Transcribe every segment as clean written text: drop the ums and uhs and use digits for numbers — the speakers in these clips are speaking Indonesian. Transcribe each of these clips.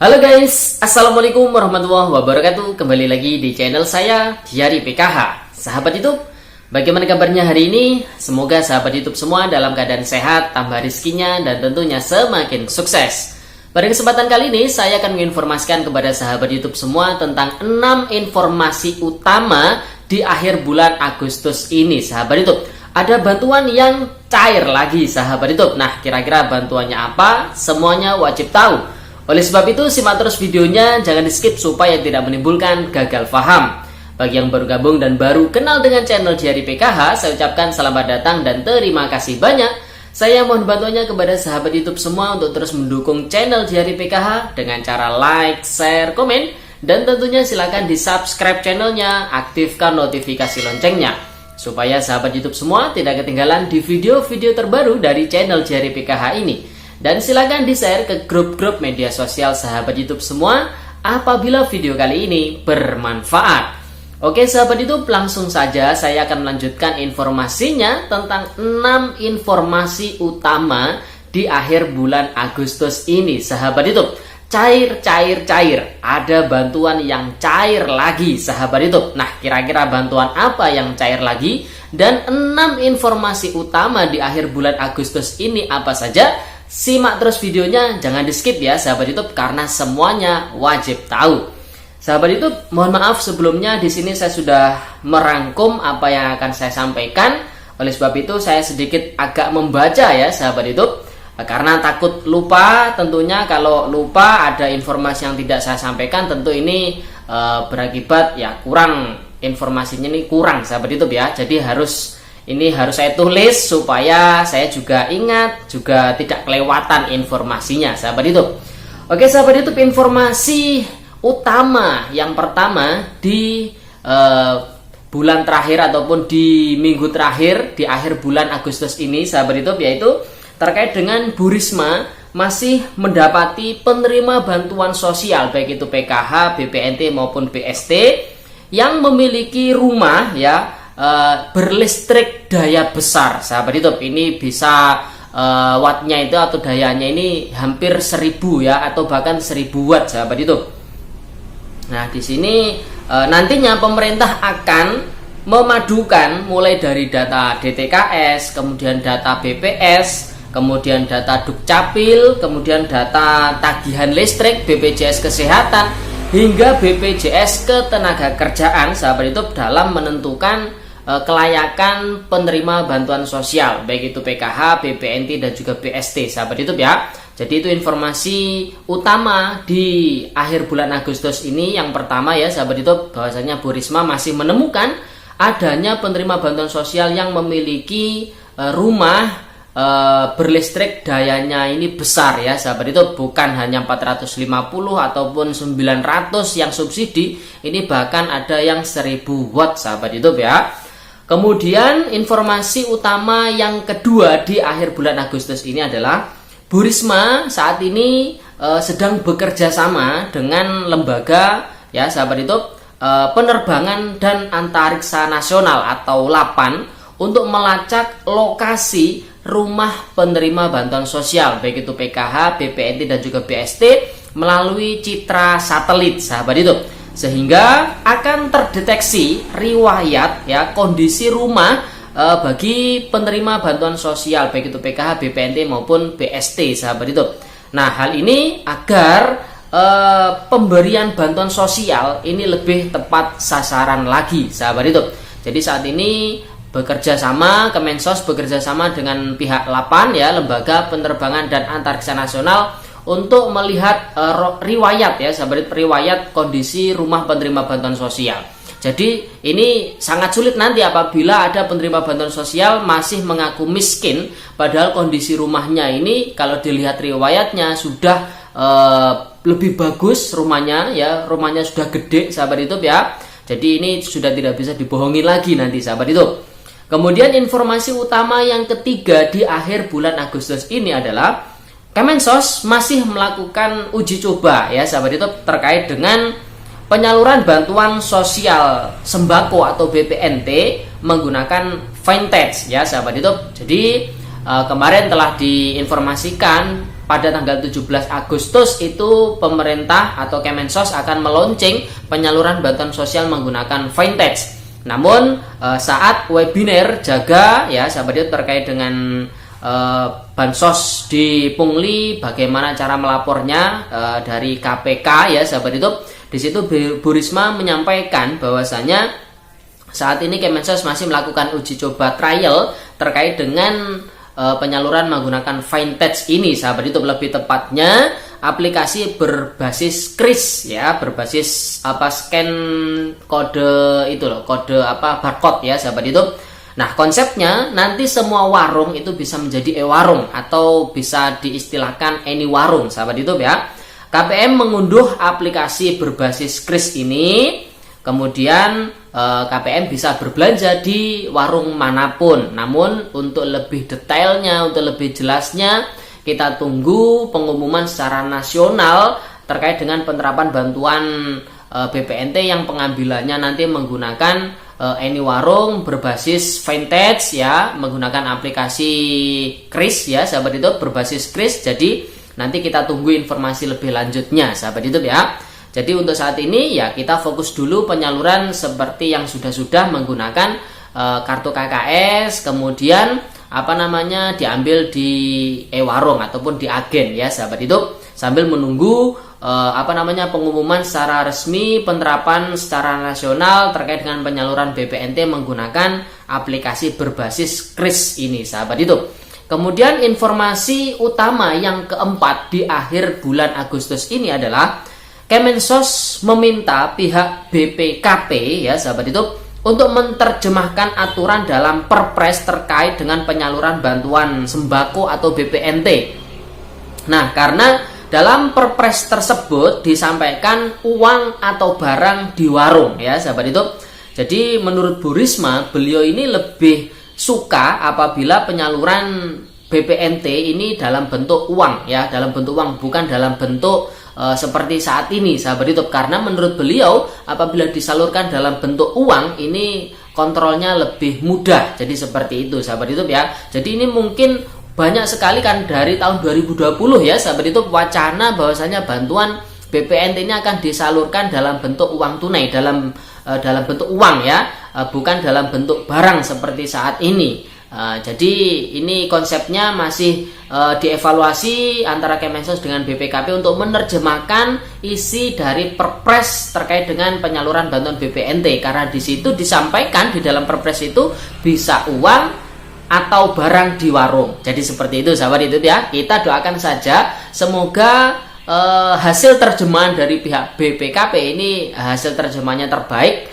Halo guys, Assalamualaikum warahmatullahi wabarakatuh. Kembali lagi di channel saya, Diari PKH. Sahabat YouTube, bagaimana kabarnya hari ini? Semoga sahabat YouTube semua dalam keadaan sehat, tambah rezekinya, dan tentunya semakin sukses. Pada kesempatan kali ini, saya akan menginformasikan kepada sahabat YouTube semua tentang 6 informasi utama di akhir bulan Agustus ini, sahabat YouTube. Ada bantuan yang cair lagi, sahabat YouTube. Nah, kira-kira bantuannya apa? Semuanya wajib tahu. Oleh sebab itu, simak terus videonya, jangan di skip supaya tidak menimbulkan gagal paham. Bagi yang baru gabung dan baru kenal dengan channel Diari PKH, saya ucapkan selamat datang dan terima kasih banyak. Saya mohon bantuannya kepada sahabat YouTube semua untuk terus mendukung channel Diari PKH dengan cara like, share, komen, dan tentunya silakan di subscribe channelnya, aktifkan notifikasi loncengnya, supaya sahabat YouTube semua tidak ketinggalan di video-video terbaru dari channel Diari PKH ini. Dan silakan di-share ke grup-grup media sosial sahabat YouTube semua apabila video kali ini bermanfaat. Oke sahabat YouTube, langsung saja saya akan melanjutkan informasinya tentang 6 informasi utama di akhir bulan Agustus ini, sahabat YouTube. Cair. Ada bantuan yang cair lagi, sahabat YouTube. Nah, kira-kira bantuan apa yang cair lagi? Dan 6 informasi utama di akhir bulan Agustus ini apa saja? Simak terus videonya, jangan di skip ya sahabat YouTube, karena semuanya wajib tahu. Sahabat YouTube, mohon maaf sebelumnya, di sini saya sudah merangkum apa yang akan saya sampaikan. Oleh sebab itu saya sedikit agak membaca ya sahabat YouTube, karena takut lupa. Tentunya kalau lupa ada informasi yang tidak saya sampaikan, tentu ini berakibat ya kurang, informasinya ini kurang sahabat YouTube ya. Jadi harus saya tulis supaya saya juga ingat, juga tidak kelewatan informasinya sahabat YouTube. Oke sahabat YouTube, informasi utama yang pertama di bulan terakhir ataupun di minggu terakhir di akhir bulan Agustus ini sahabat YouTube, yaitu terkait dengan Bu Risma masih mendapati penerima bantuan sosial baik itu PKH, BPNT maupun BST yang memiliki rumah ya berlistrik daya besar sahabat YouTube. Ini bisa wattnya itu atau dayanya ini hampir 1000 ya, atau bahkan 1000 watt sahabat YouTube. Nah, di sini nantinya pemerintah akan memadukan mulai dari data DTKS, kemudian data BPS, kemudian data Dukcapil, kemudian data tagihan listrik, BPJS Kesehatan, hingga BPJS Ketenagakerjaan sahabat YouTube dalam menentukan kelayakan penerima bantuan sosial baik itu PKH, BPNT dan juga BST sahabat YouTube ya. Jadi itu informasi utama di akhir bulan Agustus ini. Yang pertama ya sahabat YouTube, bahwasanya Bu Risma masih menemukan adanya penerima bantuan sosial yang memiliki rumah berlistrik dayanya ini besar ya sahabat itu, bukan hanya 450 ataupun 900 yang subsidi, ini bahkan ada yang 1000 watt sahabat YouTube ya. Kemudian informasi utama yang kedua di akhir bulan Agustus ini adalah Bu Risma saat ini sedang bekerja sama dengan lembaga ya sahabat YouTube, Penerbangan dan Antariksa Nasional atau LAPAN untuk melacak lokasi rumah penerima bantuan sosial baik itu PKH, BPNT dan juga BST melalui citra satelit sahabat itu, sehingga akan terdeteksi riwayat ya kondisi rumah bagi penerima bantuan sosial baik itu PKH, BPNT maupun BST sahabat itu. Nah, hal ini agar pemberian bantuan sosial ini lebih tepat sasaran lagi sahabat itu. Jadi saat ini bekerja sama, Kemensos bekerja sama dengan pihak LAPAN ya, Lembaga Penerbangan dan Antariksa Nasional, untuk melihat riwayat ya sahabat, riwayat kondisi rumah penerima bantuan sosial. Jadi ini sangat sulit nanti apabila ada penerima bantuan sosial masih mengaku miskin, padahal kondisi rumahnya ini kalau dilihat riwayatnya sudah lebih bagus rumahnya ya, rumahnya sudah gede sahabat YouTube ya. Jadi ini sudah tidak bisa dibohongi lagi nanti sahabat YouTube. Kemudian informasi utama yang ketiga di akhir bulan Agustus ini adalah Kemensos masih melakukan uji coba ya sahabat YouTube terkait dengan penyaluran bantuan sosial sembako atau BPNT menggunakan vintage ya sahabat YouTube. Jadi kemarin telah diinformasikan pada tanggal 17 Agustus itu pemerintah atau Kemensos akan meluncing penyaluran bantuan sosial menggunakan Vintage. Namun saat webinar jaga ya sahabat itu terkait dengan bansos di Pungli, bagaimana cara melapornya dari KPK ya sahabat itu, di situ Bu Risma menyampaikan bahwasanya saat ini Kemensos masih melakukan uji coba trial terkait dengan penyaluran menggunakan Vintage ini sahabat itu, lebih tepatnya aplikasi berbasis kris ya, berbasis scan kode itu loh, kode barcode ya sahabat itu. Nah, konsepnya nanti semua warung itu bisa menjadi e-warung atau bisa diistilahkan any-warung sahabat itu ya. KPM mengunduh aplikasi berbasis kris ini, kemudian KPM bisa berbelanja di warung manapun. Namun untuk lebih detailnya, untuk lebih jelasnya, kita tunggu pengumuman secara nasional terkait dengan penerapan bantuan BPNT yang pengambilannya nanti menggunakan any-warung berbasis Vintage ya, menggunakan aplikasi kris ya sahabat itu, berbasis kris. Jadi nanti kita tunggu informasi lebih lanjutnya sahabat itu ya. Jadi untuk saat ini ya kita fokus dulu penyaluran seperti yang sudah menggunakan kartu KKS, kemudian diambil di e-warung ataupun di agen ya sahabat itu, sambil menunggu pengumuman secara resmi penerapan secara nasional terkait dengan penyaluran BPNT menggunakan aplikasi berbasis kris ini sahabat itu. Kemudian informasi utama yang keempat di akhir bulan Agustus ini adalah Kemensos meminta pihak BPKP ya sahabat itu untuk menerjemahkan aturan dalam Perpres terkait dengan penyaluran bantuan sembako atau BPNT. Nah, karena dalam Perpres tersebut disampaikan uang atau barang di warung ya sahabat itu. Jadi menurut Bu Risma, beliau ini lebih suka apabila penyaluran BPNT ini dalam bentuk uang ya, dalam bentuk uang, bukan dalam bentuk seperti saat ini sahabat YouTube, karena menurut beliau apabila disalurkan dalam bentuk uang ini kontrolnya lebih mudah. Jadi seperti itu sahabat YouTube ya. Jadi ini mungkin banyak sekali kan dari tahun 2020 ya sahabat YouTube wacana bahwasanya bantuan BPNT ini akan disalurkan dalam bentuk uang tunai, dalam bentuk uang ya, bukan dalam bentuk barang seperti saat ini. Jadi ini konsepnya masih dievaluasi antara Kemensos dengan BPKP untuk menerjemahkan isi dari Perpres terkait dengan penyaluran bantuan BPNT, karena di situ disampaikan di dalam Perpres itu bisa uang atau barang di warung. Jadi seperti itu sahabat itu ya. Kita doakan saja semoga hasil terjemahan dari pihak BPKP ini hasil terjemahannya terbaik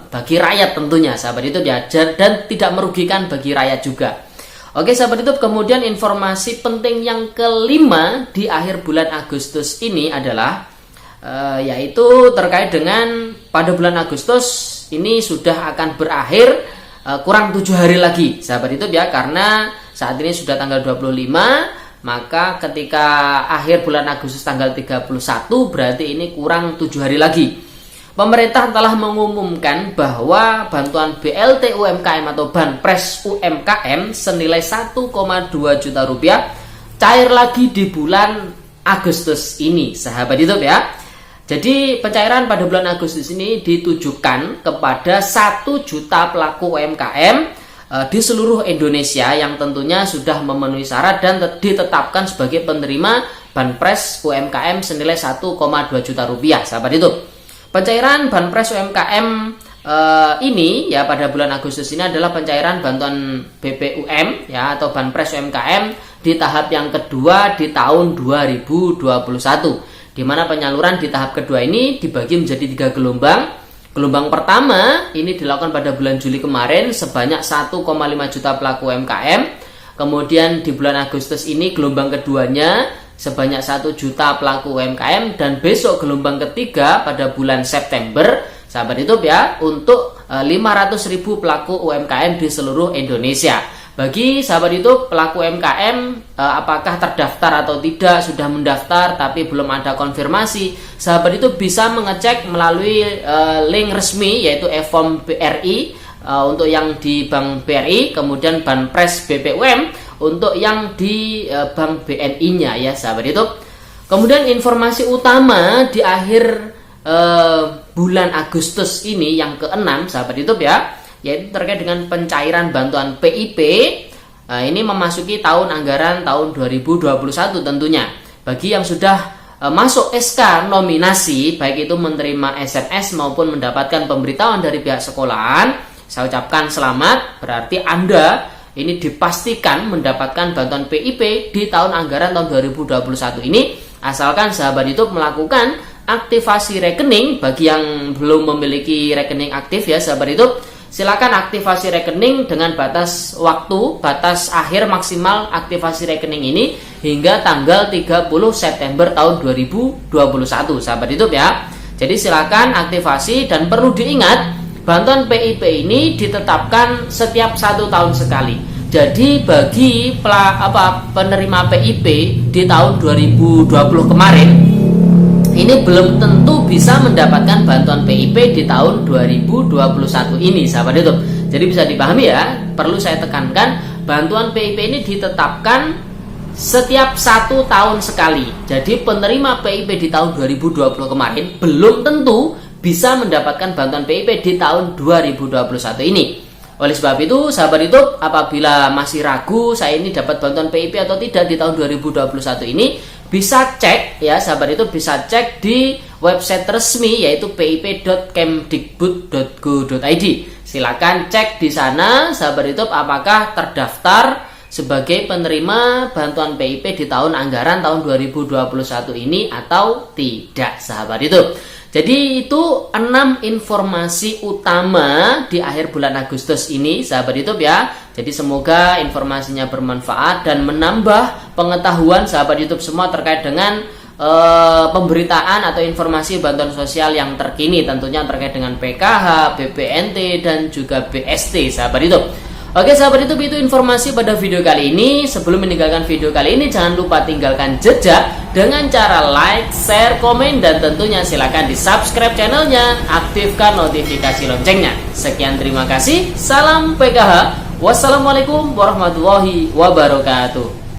bagi rakyat tentunya sahabat itu ya, dan tidak merugikan bagi rakyat juga. Oke sahabat itu, kemudian informasi penting yang kelima di akhir bulan Agustus ini adalah yaitu terkait dengan pada bulan Agustus ini sudah akan berakhir kurang 7 hari lagi sahabat itu ya, karena saat ini sudah tanggal 25, maka ketika akhir bulan Agustus tanggal 31 berarti ini kurang 7 hari lagi. Pemerintah telah mengumumkan bahwa bantuan BLT UMKM atau Banpres UMKM senilai 1,2 juta rupiah cair lagi di bulan Agustus ini sahabat YouTube ya. Jadi pencairan pada bulan Agustus ini ditujukan kepada 1 juta pelaku UMKM di seluruh Indonesia yang tentunya sudah memenuhi syarat dan ditetapkan sebagai penerima Banpres UMKM senilai 1,2 juta rupiah sahabat YouTube. Pencairan Banpres UMKM ini ya pada bulan Agustus ini adalah pencairan bantuan BPUM ya atau Banpres UMKM di tahap yang kedua di tahun 2021, di mana penyaluran di tahap kedua ini dibagi menjadi 3 gelombang. Gelombang pertama ini dilakukan pada bulan Juli kemarin sebanyak 1,5 juta pelaku UMKM. Kemudian di bulan Agustus ini gelombang keduanya sebanyak 1 juta pelaku UMKM, dan besok gelombang ketiga pada bulan September sahabat YouTube ya untuk 500.000 pelaku UMKM di seluruh Indonesia. Bagi sahabat YouTube pelaku UMKM apakah terdaftar atau tidak, sudah mendaftar tapi belum ada konfirmasi, sahabat itu bisa mengecek melalui link resmi yaitu e-form BRI untuk yang di Bank BRI, kemudian Banpres BPUM untuk yang di Bank BNI-nya ya sahabat YouTube. Kemudian informasi utama di akhir bulan Agustus ini yang ke-6 sahabat YouTube ya, yaitu terkait dengan pencairan bantuan PIP. Ini memasuki tahun anggaran tahun 2021 tentunya. Bagi yang sudah masuk SK nominasi, baik itu menerima SMS maupun mendapatkan pemberitahuan dari pihak sekolahan, saya ucapkan selamat. Berarti Anda ini dipastikan mendapatkan bantuan PIP di tahun anggaran tahun 2021 ini, asalkan sahabat YouTube melakukan aktivasi rekening. Bagi yang belum memiliki rekening aktif ya sahabat YouTube, silakan aktivasi rekening dengan batas waktu, batas akhir maksimal aktivasi rekening ini hingga tanggal 30 September tahun 2021 sahabat YouTube ya. Jadi silakan aktivasi, dan perlu diingat bantuan PIP ini ditetapkan setiap 1 tahun sekali. Jadi bagi penerima PIP di tahun 2020 kemarin, ini belum tentu bisa mendapatkan bantuan PIP di tahun 2021 ini sahabat YouTube. Jadi bisa dipahami ya, perlu saya tekankan, bantuan PIP ini ditetapkan setiap 1 tahun sekali. Jadi penerima PIP di tahun 2020 kemarin belum tentu bisa mendapatkan bantuan PIP di tahun 2021 ini. Oleh sebab itu sahabat YouTube, apabila masih ragu saya ini dapat bantuan PIP atau tidak di tahun 2021 ini, bisa cek ya sahabat itu, bisa cek di website resmi yaitu pip.kemdikbud.go.id. Silakan cek di sana sahabat itu apakah terdaftar sebagai penerima bantuan PIP di tahun anggaran tahun 2021 ini atau tidak sahabat itu. Jadi itu 6 informasi utama di akhir bulan Agustus ini sahabat YouTube ya. Jadi semoga informasinya bermanfaat dan menambah pengetahuan sahabat YouTube semua terkait dengan pemberitaan atau informasi bantuan sosial yang terkini, tentunya terkait dengan PKH, BPNT dan juga BST sahabat YouTube. Oke sahabat YouTube, itu informasi pada video kali ini. Sebelum meninggalkan video kali ini, jangan lupa tinggalkan jejak dengan cara like, share, komen, dan tentunya silakan di subscribe channelnya, aktifkan notifikasi loncengnya. Sekian, terima kasih, salam PKH, wassalamualaikum warahmatullahi wabarakatuh.